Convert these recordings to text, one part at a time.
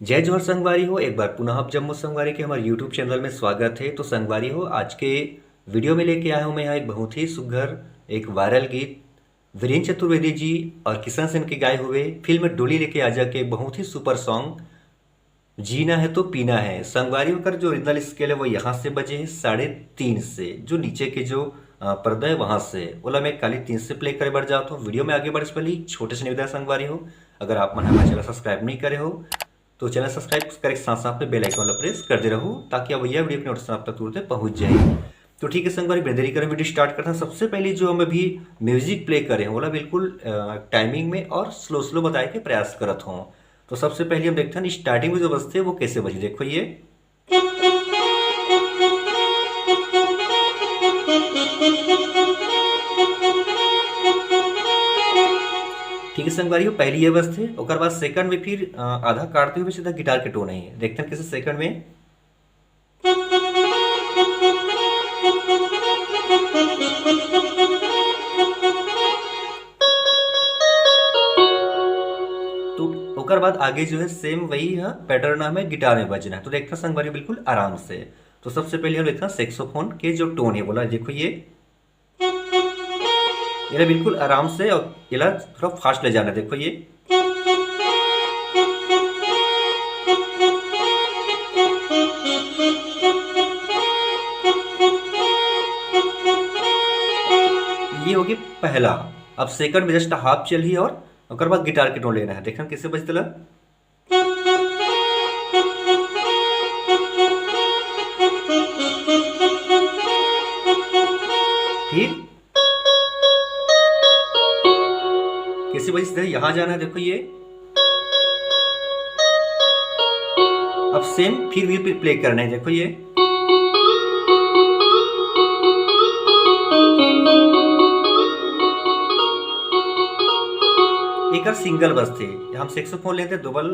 जय जोहर संगवारी हो। एक बार पुनः आप जम्मू संगवारी के हमारे यूट्यूब चैनल में स्वागत है। तो संगवारी हो, आज के वीडियो में लेके आया हूँ मैं यहाँ एक बहुत ही सुघर एक वायरल गीत वीरेंद्र चतुर्वेदी जी और किशन सेन के गाए हुए फिल्म डोली लेके आजा के बहुत ही सुपर सॉन्ग जीना है तो पीना है। संगवारी होकर जो ओरिजिनल स्केल है वो यहाँ से बजे है 3:30 से, जो नीचे के जो पर्दा है वहां से ओला मैं 3 से प्ले करे बढ़ जाता हूँ। वीडियो में आगे बढ़े से पहले छोटे से निवेदन संगवारी हो, अगर आप मन हमारा चैनल सब्सक्राइब नहीं करे हो तो चैनल सब्सक्राइब करके साथ साथ में बेल आइकन वाला प्रेस कर दे रहो ताकि अब यह वीडियो की नोटिफिकेशन आप तक तुरंत पहुंच जाए। तो ठीक है संगवारी, बिना देरी करें वीडियो स्टार्ट करते हैं। सबसे पहले जो हम अभी म्यूजिक प्ले करें बोला बिल्कुल टाइमिंग में और स्लो स्लो बताए के प्रयास करत हूँ। तो सबसे पहले हम देखते हैं स्टार्टिंग में जो बजते हैं वो कैसे बजे। देखो ये ठीक है संगवारी, पहली ये बस थे और बाद सेकंड में फिर आधा काटते हुए सीधा गिटार के टोन है। देखते हैं कैसे सेकंड में। तो ओकर बाद आगे जो है सेम वही है पैटर्न हमें गिटार में बजना है। तो देखते हैं संगवारी बिल्कुल आराम से। तो सबसे पहले हम देखते हैं सेक्सोफोन के जो टोन है बोला, देखो ये बिल्कुल आराम से और ये थोड़ा फास्ट ले जाना है। देखो ये हो गया पहला। अब सेकंड में जस्ट हाफ चल ही और ओकर बाद गिटार के टोन लेना है। देखना कैसे बजतला। फिर कैसे बजते हैं, यहां जाना है। देखो ये अब सेम फिर भी प्ले करना है। देखो ये एक सिंगल बजते हम सेक्सोफोन लेते डबल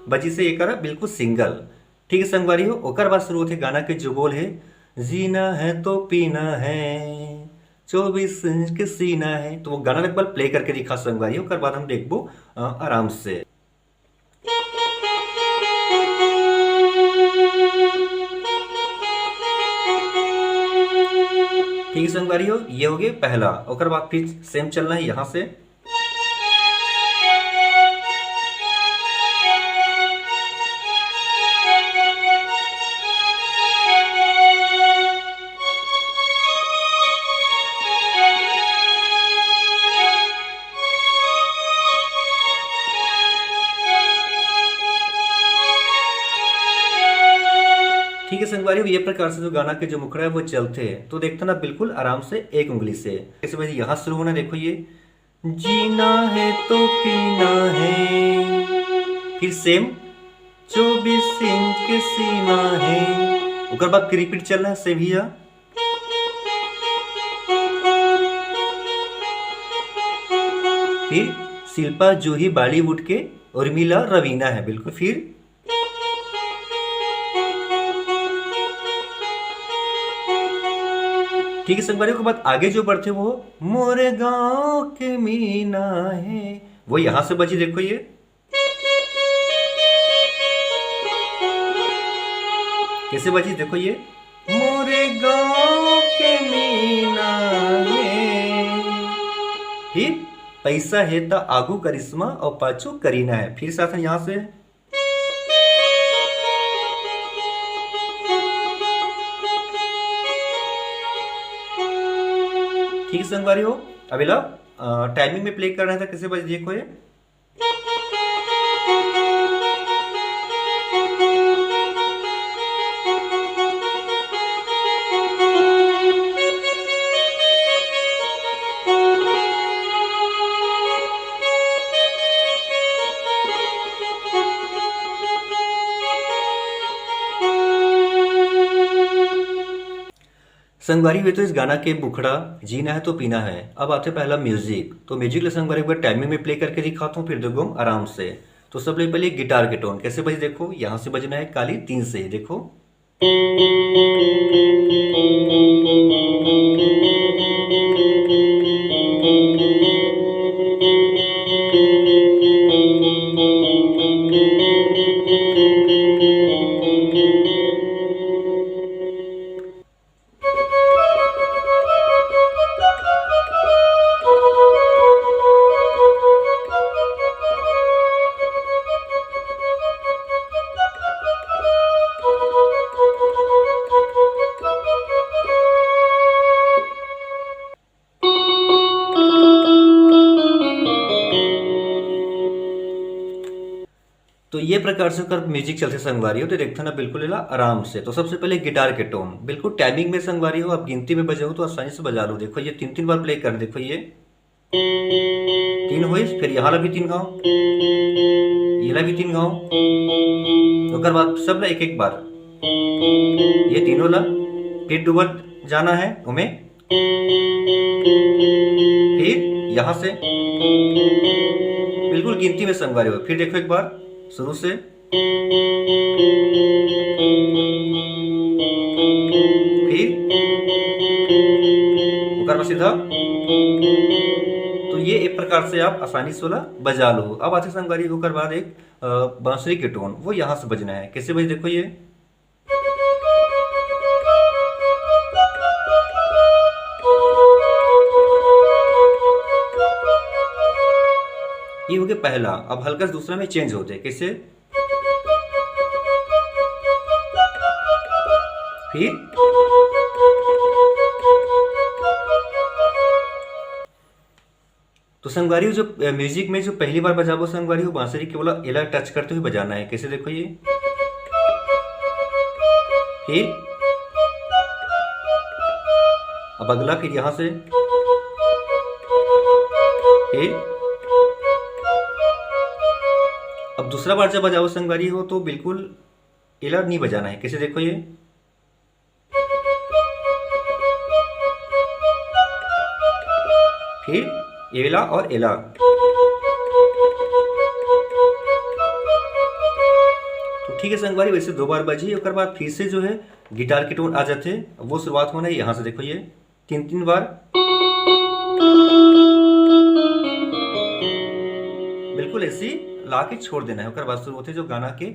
बजी से एक बिल्कुल सिंगल। ठीक है संगवारी हो, ओकर बाद शुरू होते गाना के जो बोल है जीना है तो पीना है 24 इंच के सीना है। तो वो गाना एक बार प्ले करके दिखा संगवारी, ओकर बाद हम देखबो आराम से। ठीक है संगवारी हो, ये हो गया पहला। ओकर बाद फिर सेम चलना है यहां से। ठीक है संगवारी, ये प्रकार से जो गाना के जो मुखड़ा है वो चलते हैं। तो देखते ना बिल्कुल आराम से एक उंगली से कैसे भाई यहां शुरू होना। देखो ये जीना है तो पीना है, फिर सेम 24 इंच के सीना है। उसके बाद फिर रिपीट चलना है सेम ही। फिर शिल्पा जूही बॉलीवुड के उर्मिला रवीना है बिल्कुल। फिर ठीक है संगवारी के बाद आगे जो बढ़ते वो मोरे गांव के मीना है, वो यहां से बजी। देखो ये कैसे बजी। देखो ये मोरे गांव के मीना है, फिर पैसा है ता आगू करिश्मा और पाछू करीना है। फिर साथ में यहां से ठीक संगवारी हो। अभी ला टाइमिंग में प्ले करना था कैसे बज। देखो ये संगवारी हुए तो इस गाना के बुखड़ा जीना है तो पीना है। अब आते पहला म्यूजिक। तो म्यूजिक ले संगवारी एक बार टाइमिंग में प्ले करके दिखाता हूँ, फिर देखो आराम से। तो सबसे पहले गिटार के टोन कैसे बजे। देखो यहां से बजना है 3 से। देखो तो ये प्रकार से कर म्यूजिक चलते संगवारी हो तो देखते ना बिल्कुल एला आराम से। तो सबसे पहले गिटार के टोन बिल्कुल टाइमिंग में संगवारी हो, आप गिनती में बजाओ तो आसानी से बजा लो। देखो ये तीन तीन बार प्ले कर, देखो ये तीन हुई, फिर यहाँ ला भी तीन गाओ, ये ला भी तीन गाओ, ओकर बाद सब ला एक एक बार ये तीनों ला, फिर डूबल जाना है उमें, फिर यहां से बिल्कुल गिनती में संगवारी हो। फिर देखो एक बार शुरू से, फिर ओकर बाद सीधा। तो ये एक प्रकार से आप आसानी से वाला बजा लो। अब आते संगवारी होकर बाद एक बांसुरी के टोन वो यहां से बजना है। कैसे बज, देखो ये हो गया पहला। अब हल्का से दूसरा में चेंज हो जाए, कैसे, फिर तो संगवारी जो म्यूजिक में जो पहली बार बजाबो संगवारी हो बांसुरी केवल एला टच करते हुए बजाना है। कैसे, देखो ये, फिर अब अगला, फिर यहां से, फिर अब दूसरा बार जब बजाओ संगवारी हो तो बिल्कुल एला नहीं बजाना है। कैसे, देखो ये, फिर एला और एला। तो ठीक है संगवारी, वैसे दो बार बजी, और बाद फिर से जो है गिटार के टोन आ जाते, वो शुरुआत होना है यहां से। देखो ये तीन तीन बार बिल्कुल ऐसी ला के छोड़ देना है। बाद शुरू होते जो गाना के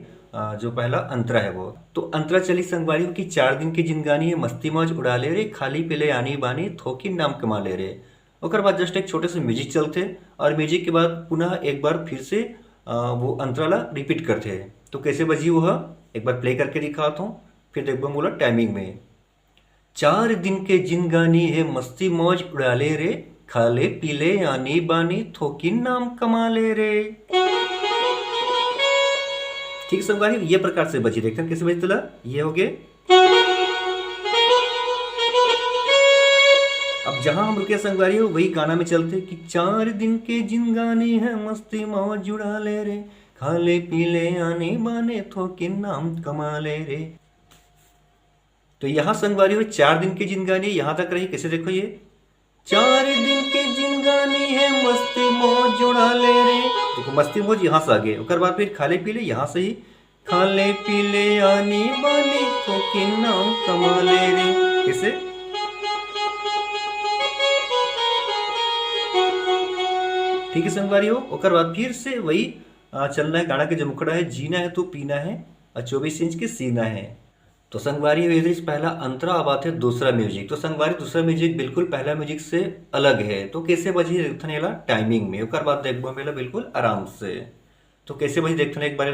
जो पहला अंतरा है वो। तो अंतरा चली संगवारी हो कि 4 दिन की जिंदगानी है, मस्ती मौज उड़ा ले रे, खाली पीले आनी बानी, थोकी नाम कमा ले रे। और बाद जस्ट एक छोटे से म्यूजिक चलते, और म्यूजिक के बाद पुनः एक बार फिर से वो अंतराला रिपीट करते हैं। तो कैसे बजी वो एक बार प्ले करके दिखाता हूँ, फिर देखो बोला टाइमिंग में। 4 दिन के जिंदगानी है, मस्ती मौज उड़ा ले रे, खाले पीले आनी बानी, थोकी नाम कमा ले रे। ठीक संगवारी, ये प्रकार से बजी। देखते हैं कैसे बजी तुला। ये हो गए। अब जहां हम रुके संगवारी हो वही गाना में चलते कि 4 दिन के जिंदगानी है, मस्ती मौज उड़ा ले रे, खाले पीले आने बाने, थोके नाम कमा ले रे। तो यहां संगवारी हो 4 दिन की जिंदगानी यहां तक रही। कैसे, देखो ये 4 दिन के जिंदगानी है, मस्ती मौज उड़ा ले रे। देखो मस्ती मौज यहां से आगे, उसके बाद फिर खाले पीले यहां से ही, खाले पीले आनी बानी, थोके नाम कमा ले रे। कैसे, ठीक है संगवारी हो। उसके बाद फिर से वही चलना है। गाना के जो मुखड़ा है, जीना है तो पीना है, और 24 इंच के सीना है। तो संगवारी पहला अंतरा, अब आते दूसरा म्यूजिक। तो संगवारी दूसरा म्यूजिक बिल्कुल पहला म्यूजिक से अलग है। तो कैसे बजी देखने टाइमिंग में, उसके बाद देखो मेला बिल्कुल आराम से। तो कैसे बजी देखते एक बार